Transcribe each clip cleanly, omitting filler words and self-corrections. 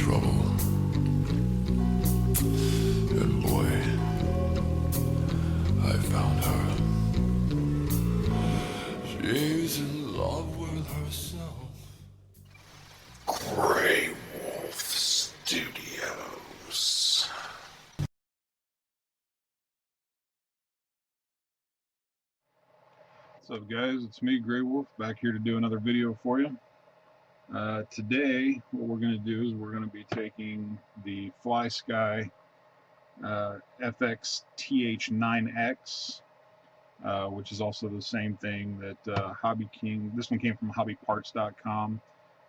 trouble. And boy, I found her. She's in love with herself. Grey Wolf Studios. What's up, guys? It's me, Grey Wolf, back here to do another video for you. Today, what we're going to do is we're going to be taking the Flysky FS-TH9X, which is also the same thing that Hobby King. This one came from hobbyparts.com.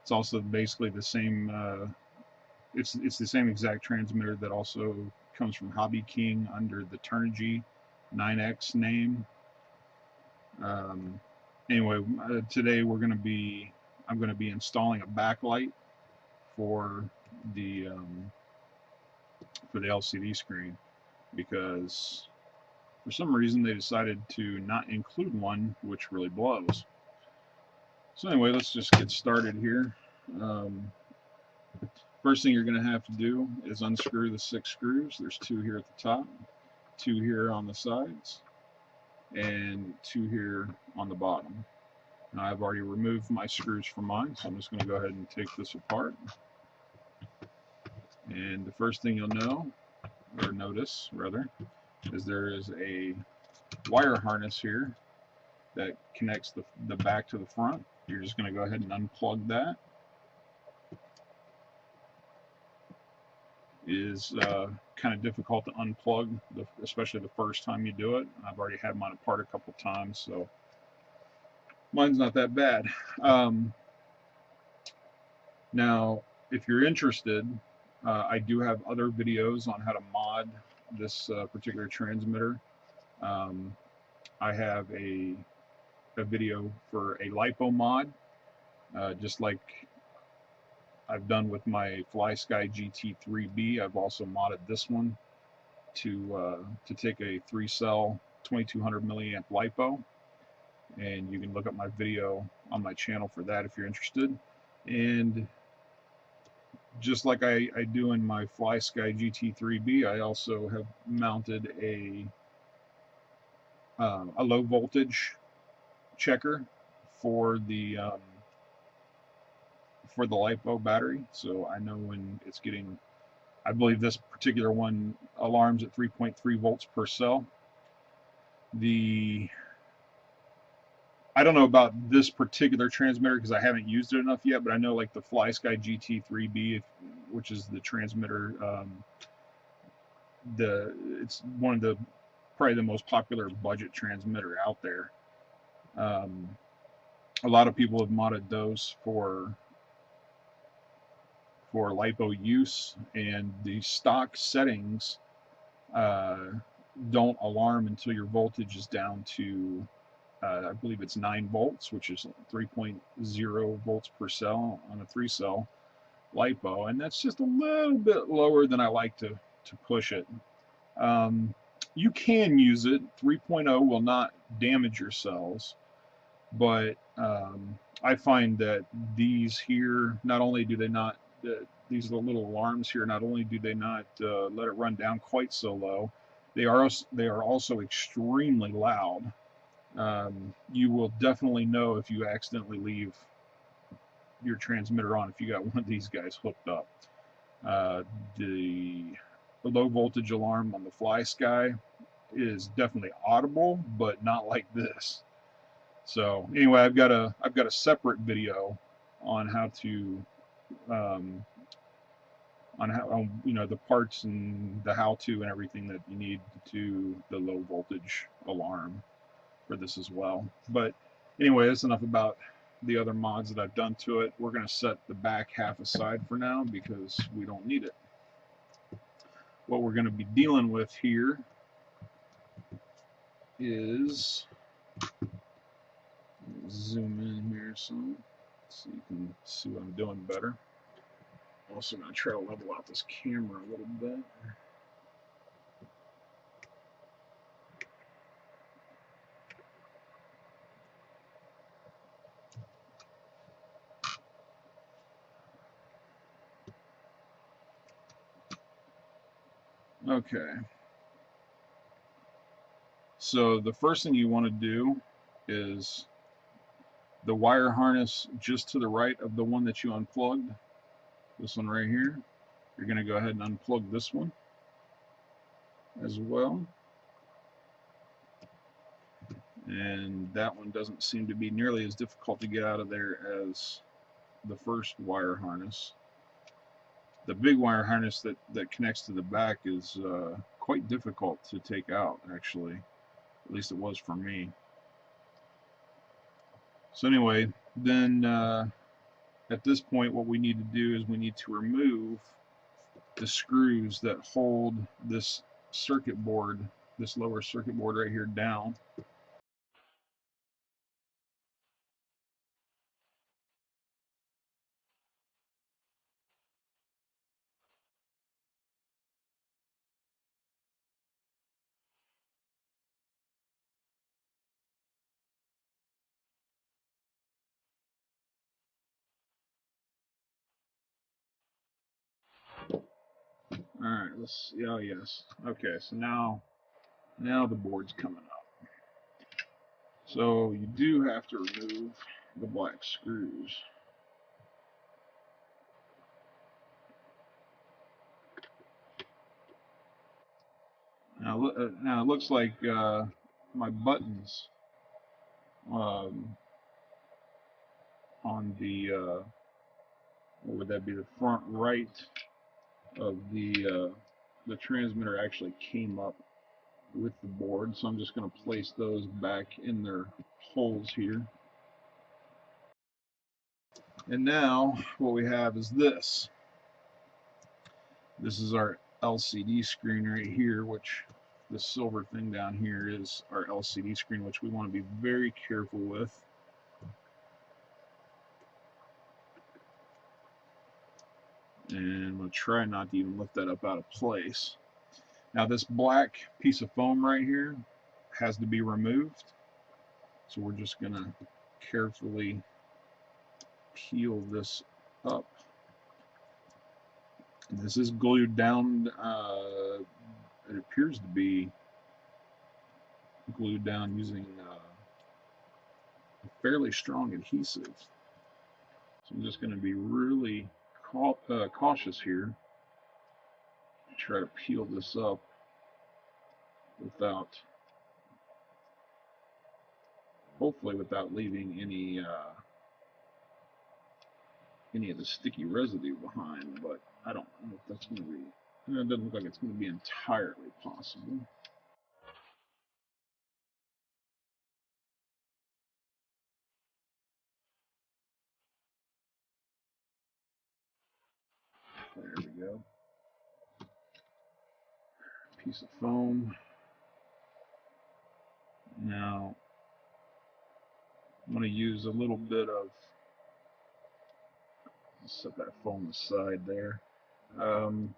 It's also basically the same. It's the same exact transmitter that also comes from Hobby King under the Turnigy 9X name. Anyway, today I'm going to be installing a backlight for the LCD screen, because for some reason they decided to not include one, which really blows. So anyway, let's just get started here. First thing you're going to have to do is unscrew the 6 screws. There's 2 here at the top, 2 here on the sides, and 2 here on the bottom. Now, I've already removed my screws from mine, so I'm just going to go ahead and take this apart. And the first thing you'll notice, is there is a wire harness here that connects the back to the front. You're just going to go ahead and unplug that. It is kind of difficult to unplug, especially the first time you do it. I've already had mine apart a couple times, so mine's not that bad. Now, if you're interested, I do have other videos on how to mod this particular transmitter. I have a video for a LiPo mod, just like I've done with my Flysky GT3B. I've also modded this one to take a 3-cell 2200 milliamp LiPo, and you can look up my video on my channel for that if you're interested. And just like I do in my Flysky GT3B, I also have mounted a low voltage checker for the LiPo battery, so I know when it's getting. I believe this particular one alarms at 3.3 volts per cell. I don't know about this particular transmitter because I haven't used it enough yet, but I know like the Flysky GT3B, which is the transmitter, it's one of the probably the most popular budget transmitter out there. A lot of people have modded those for LiPo use, and the stock settings don't alarm until your voltage is down to I believe it's 9 volts, which is 3.0 volts per cell on a 3-cell LiPo, and that's just a little bit lower than I like to push it. You can use it. 3.0 will not damage your cells, but I find that these here, not only do they not, these little alarms here, not only do they not let it run down quite so low, they are also extremely loud. You will definitely know if you accidentally leave your transmitter on if you got one of these guys hooked up. The low voltage alarm on the Flysky is definitely audible, but not like this. So anyway, I've got a separate video on how to on the parts and the how-to and everything that you need to the low voltage alarm for this as well. But anyway, that's enough about the other mods that I've done to it. We're going to set the back half aside for now because we don't need it. What we're going to be dealing with here is, zoom in here some so you can see what I'm doing better. I'm also going to try to level out this camera a little bit. Okay. So the first thing you want to do is the wire harness just to the right of the one that you unplugged, this one right here. You're going to go ahead and unplug this one as well. And that one doesn't seem to be nearly as difficult to get out of there as the first wire harness. The big wire harness that connects to the back is quite difficult to take out, actually. At least it was for me. So anyway, then at this point what we need to do is we need to remove the screws that hold this circuit board, this lower circuit board right here down. All right, let's see. Oh yes. Okay, so now the board's coming up. So you do have to remove the black screws. Now it looks like my buttons on the what would that be, the front right of the transmitter actually came up with the board, so I'm just going to place those back in their holes here. And now what we have is this. This is our LCD screen right here, which the silver thing down here is our LCD screen, which we want to be very careful with. And I'm going to try not to even lift that up out of place. Now this black piece of foam right here has to be removed. So we're just going to carefully peel this up. And this is glued down. It appears to be glued down using a fairly strong adhesive. So I'm just going to be really cautious here. Try to peel this up without, hopefully without leaving any of the sticky residue behind, but I don't know if that's going to be, it doesn't look like it's going to be entirely possible. There we go. Piece of foam. Now I'm going to use a little bit of, set that foam aside there. I'm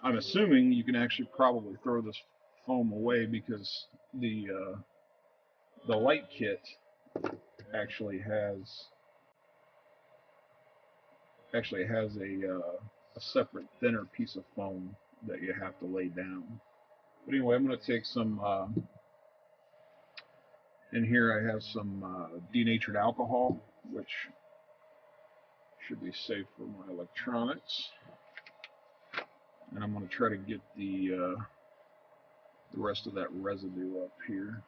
assuming you can actually probably throw this foam away because the light kit actually has a separate thinner piece of foam that you have to lay down. But anyway, I'm going to take some in here. I have some denatured alcohol, which should be safe for my electronics, and I'm going to try to get the rest of that residue up here.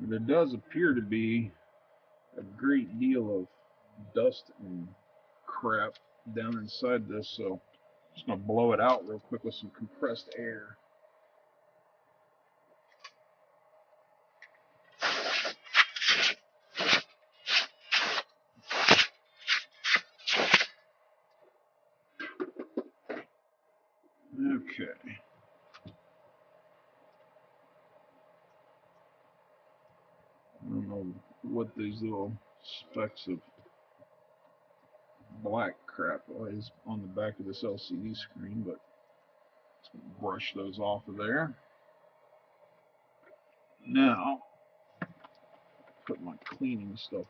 There does appear to be a great deal of dust and crap down inside this, so I'm just going to blow it out real quick with some compressed air. Okay. I don't know what these little specks of black crap is on the back of this LCD screen, but let's brush those off of there. Now, put my cleaning stuff.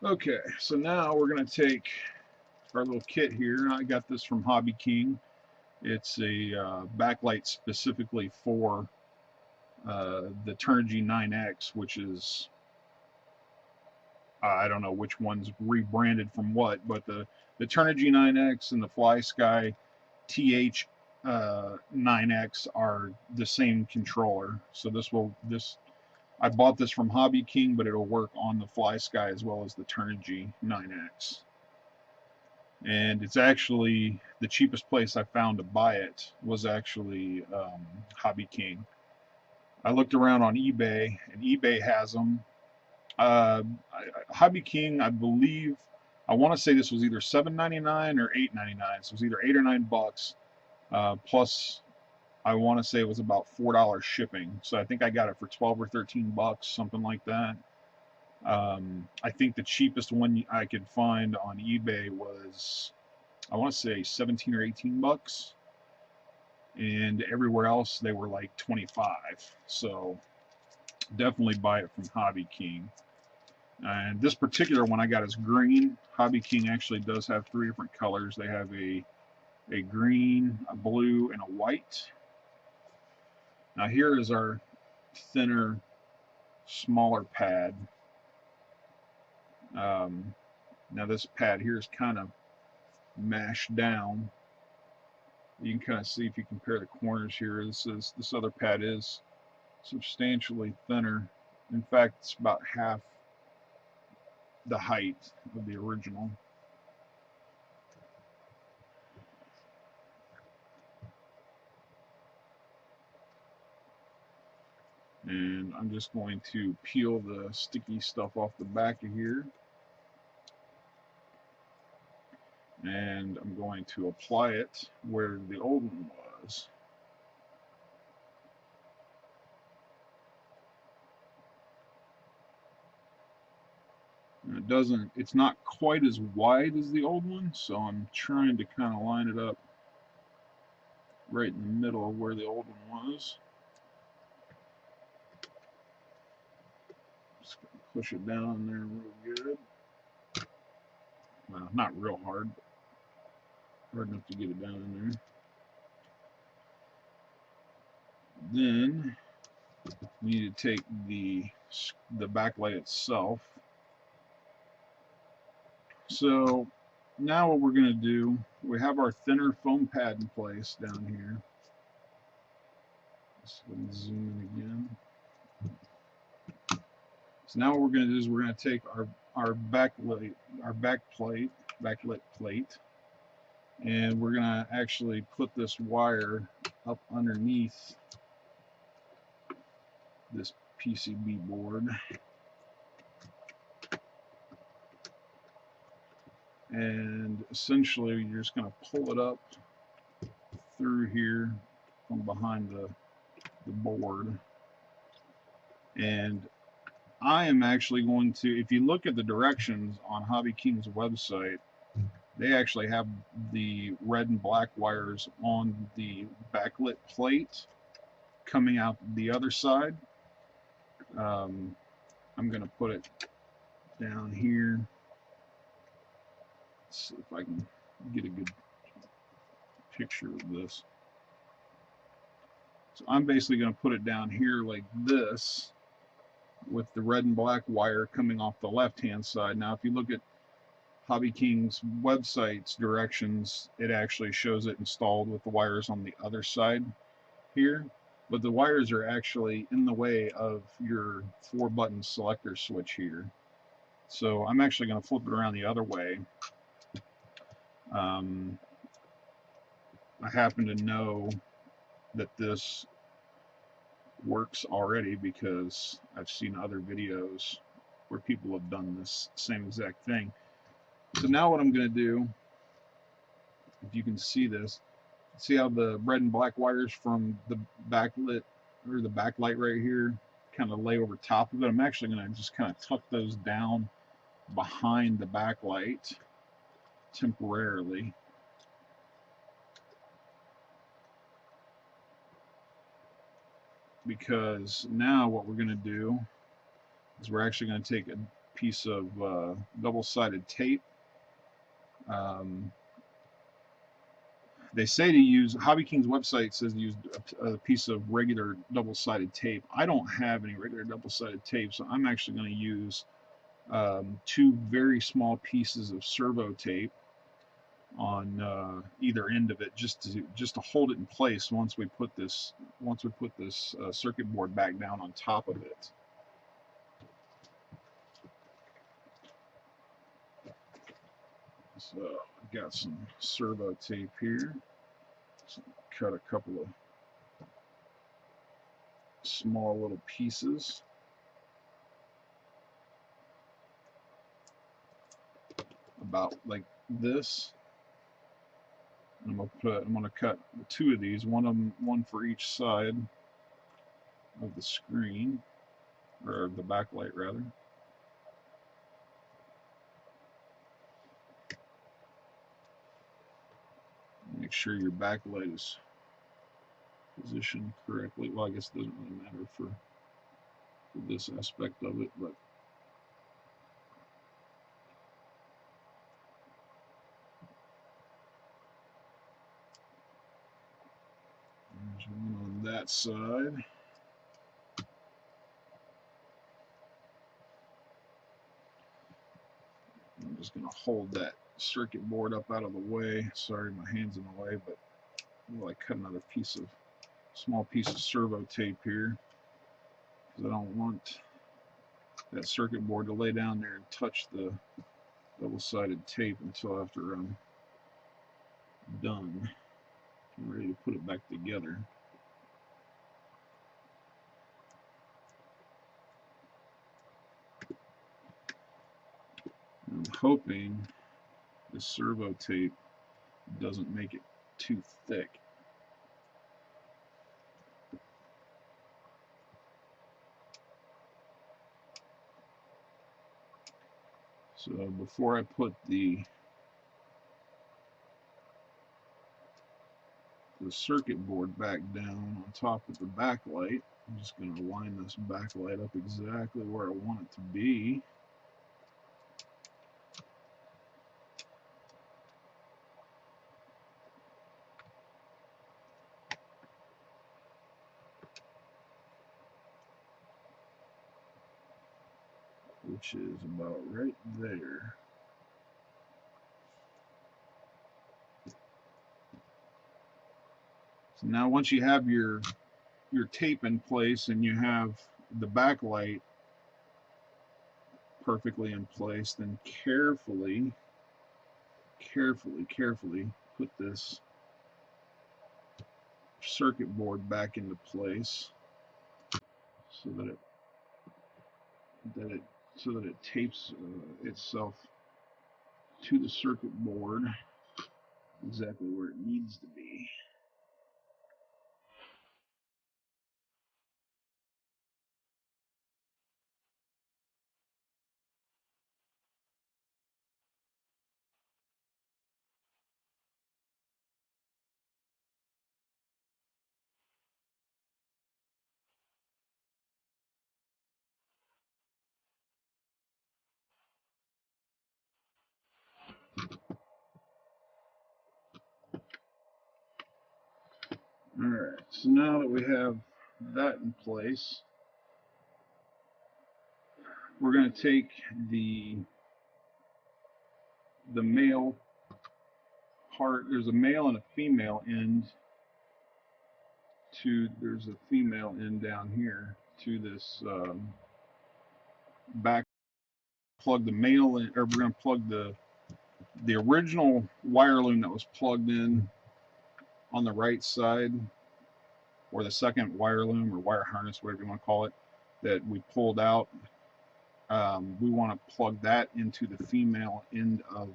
Okay, so now we're going to take our little kit here. I got this from Hobby King. It's a backlight specifically for the Turnigy 9X, which is, I don't know which one's rebranded from what, but the Turnigy 9X and the Flysky FS-TH9X are the same controller. So I bought this from Hobby King, but it'll work on the Flysky as well as the Turnigy 9X. And it's actually the cheapest place I found to buy it was actually Hobby King. I looked around on eBay, and eBay has them. Hobby King, I believe, I want to say this was either $7.99 or $8.99. So it was either $8 or $9, plus I want to say it was about $4 shipping. So I think I got it for 12 or 13 bucks, something like that. I think the cheapest one I could find on eBay was, I want to say 17 or 18 bucks. And everywhere else they were like 25. So definitely buy it from Hobby King. And this particular one I got is green. Hobby King actually does have 3 different colors. They have a green, a blue, and a white. Now here is our thinner, smaller pad. Now this pad here is kind of mashed down. You can kind of see if you compare the corners here. This other pad is substantially thinner. In fact, it's about half the height of the original. And I'm just going to peel the sticky stuff off the back of here. And I'm going to apply it where the old one was. And it's not quite as wide as the old one, so I'm trying to kind of line it up right in the middle of where the old one was. Just gonna push it down in there real good. Well, not real hard, but hard enough to get it down in there. Then we need to take the backlight itself. So now what we're going to do, we have our thinner foam pad in place down here. Let's go and zoom in again. So now what we're going to do is we're going to take our backlit plate, and we're going to actually put this wire up underneath this PCB board. And essentially you're just going to pull it up through here from behind the board. And I am actually going to, if you look at the directions on Hobby King's website, they actually have the red and black wires on the backlit plate coming out the other side. I'm going to put it down here. Let's see if I can get a good picture of this. So I'm basically going to put it down here like this, with the red and black wire coming off the left hand side. Now if you look at Hobby King's website's directions, it actually shows it installed with the wires on the other side here, but the wires are actually in the way of your 4-button selector switch here. So I'm actually going to flip it around the other way. I happen to know that this works already because I've seen other videos where people have done this same exact thing. So now what I'm going to do, if you can see this, see how the red and black wires from the backlit or the backlight right here kind of lay over top of it. I'm actually going to just kind of tuck those down behind the backlight temporarily. Because now what we're going to do is we're actually going to take a piece of double-sided tape. They say to use, Hobby King's website says to use a piece of regular double-sided tape. I don't have any regular double-sided tape, so I'm actually going to use 2 very small pieces of servo tape on either end of it, just to hold it in place once we put this circuit board back down on top of it. So I've got some servo tape here. So cut a couple of small little pieces. About like this. I'm gonna cut 2 of these, one for each side of the screen, or the backlight rather. Make sure your backlight is positioned correctly. Well, I guess it doesn't really matter for this aspect of it, but there's one on that side. I'm just going to hold that circuit board up out of the way. Sorry, my hand's in the way, but I cut another small piece of servo tape here because I don't want that circuit board to lay down there and touch the double-sided tape until after I'm done. I'm ready to put it back together. I'm hoping the servo tape doesn't make it too thick. So before I put the circuit board back down on top of the backlight, I'm just going to line this backlight up exactly where I want it to be. Which is about right there. So now once you have your tape in place and you have the backlight perfectly in place, then carefully put this circuit board back into place so that it tapes itself to the circuit board exactly where it needs to be. Alright, so now that we have that in place, we're going to take the the male part, there's a male and a female end to, there's a female end down here to this back. Plug the male in, or we're going to plug the original wire loom that was plugged in on the right side, or the second wire loom or wire harness, whatever you want to call it, that we pulled out. We want to plug that into the female end of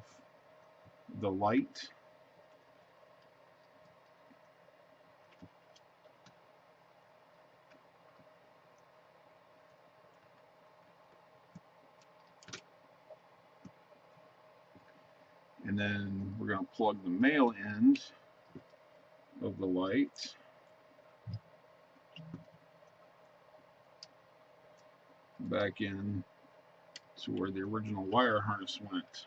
the light. And then we're going to plug the male end of the light back in to where the original wire harness went.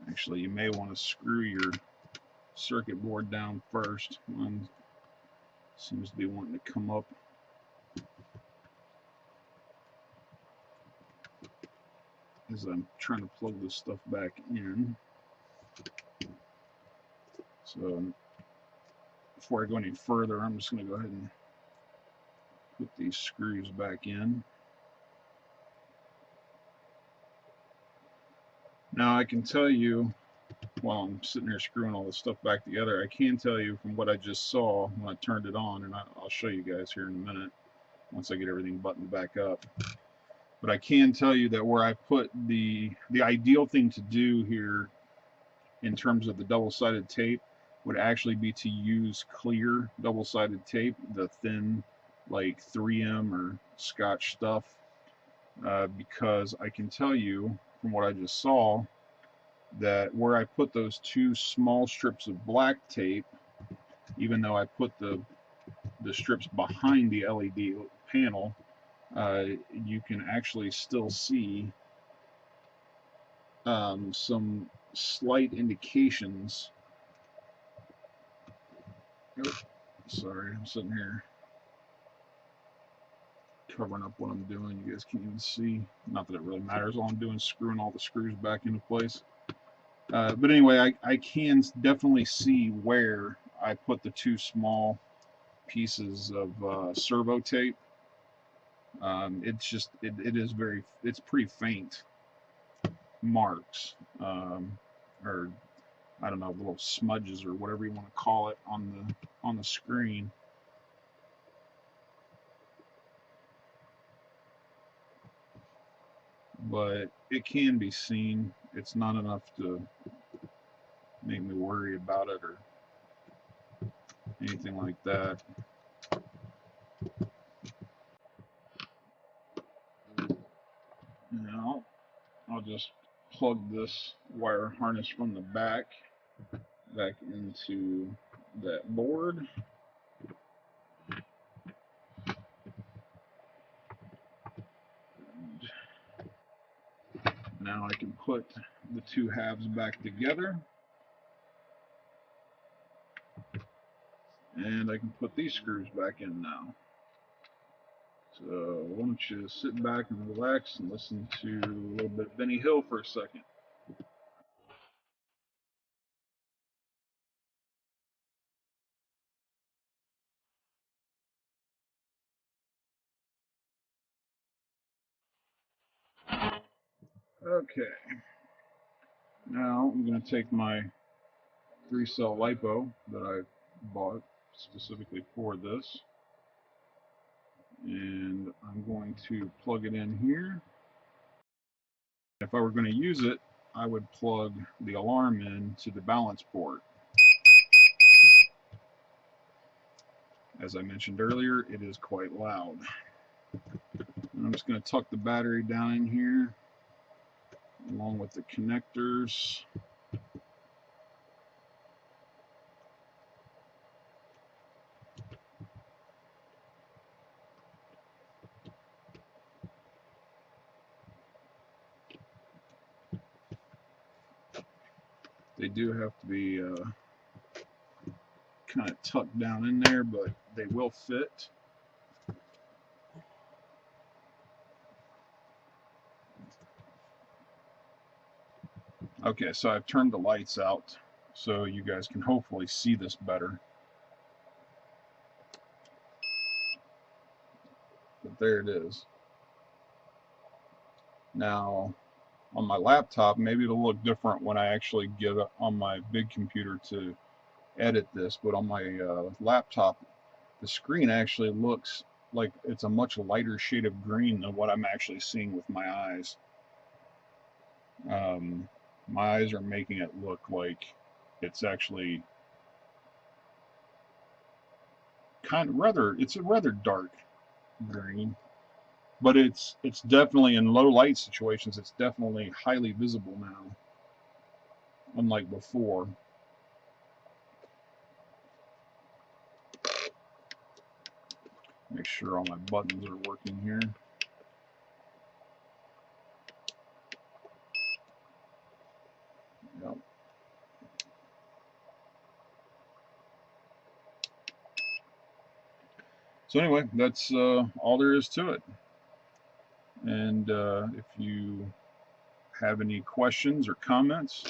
Actually, you may want to screw your circuit board down first. One seems to be wanting to come up. As I'm trying to plug this stuff back in. So before I go any further, I'm just going to go ahead and put these screws back in. Now I can tell you, while I'm sitting here screwing all this stuff back together, I can tell you from what I just saw when I turned it on, and I'll show you guys here in a minute once I get everything buttoned back up. But I can tell you that where I put the ideal thing to do here in terms of the double-sided tape would actually be to use clear double-sided tape, the thin like 3M or Scotch stuff, because I can tell you from what I just saw that where I put those two small strips of black tape, even though I put the strips behind the LED panel, you can actually still see some slight indications. Oh, sorry, I'm sitting here covering up what I'm doing. You guys can't even see. Not that it really matters. All I'm doing is screwing all the screws back into place. But anyway, I can definitely see where I put the two small pieces of servo tape. It's just, it's pretty faint marks, or I don't know, little smudges or whatever you want to call it on the screen. But it can be seen. It's not enough to make me worry about it or anything like that. Now I'll just plug this wire harness from the back into that board. Now I can put the two halves back together, and I can put these screws back in now. So why don't you sit back and relax and listen to a little bit of Benny Hill for a second. Okay, now I'm going to take my 3-cell LiPo that I bought specifically for this, and I'm going to plug it in here. If I were going to use it, I would plug the alarm in to the balance port. As I mentioned earlier, it is quite loud. And I'm just going to tuck the battery down in here along with the connectors. They do have to be kind of tucked down in there, but they will fit. Okay, so I've turned the lights out so you guys can hopefully see this better. But there it is. Now, on my laptop, maybe it'll look different when I actually get on my big computer to edit this, but on my laptop, the screen actually looks like it's a much lighter shade of green than what I'm actually seeing with my eyes. My eyes are making it look like it's actually it's a rather dark green, but it's definitely, in low light situations, it's definitely highly visible now, unlike before. Make sure all my buttons are working here. Yep. So anyway, that's all there is to it. And if you have any questions or comments,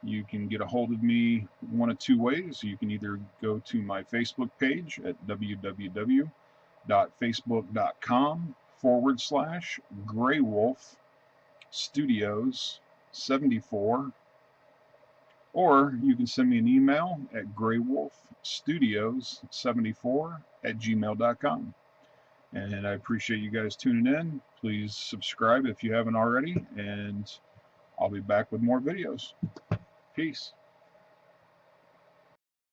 you can get a hold of me one of two ways. You can either go to my Facebook page at www.facebook.com/GrayWolfStudios74, or you can send me an email at graywolfstudios74@gmail.com. And I appreciate you guys tuning in. Please subscribe if you haven't already, and I'll be back with more videos. Peace.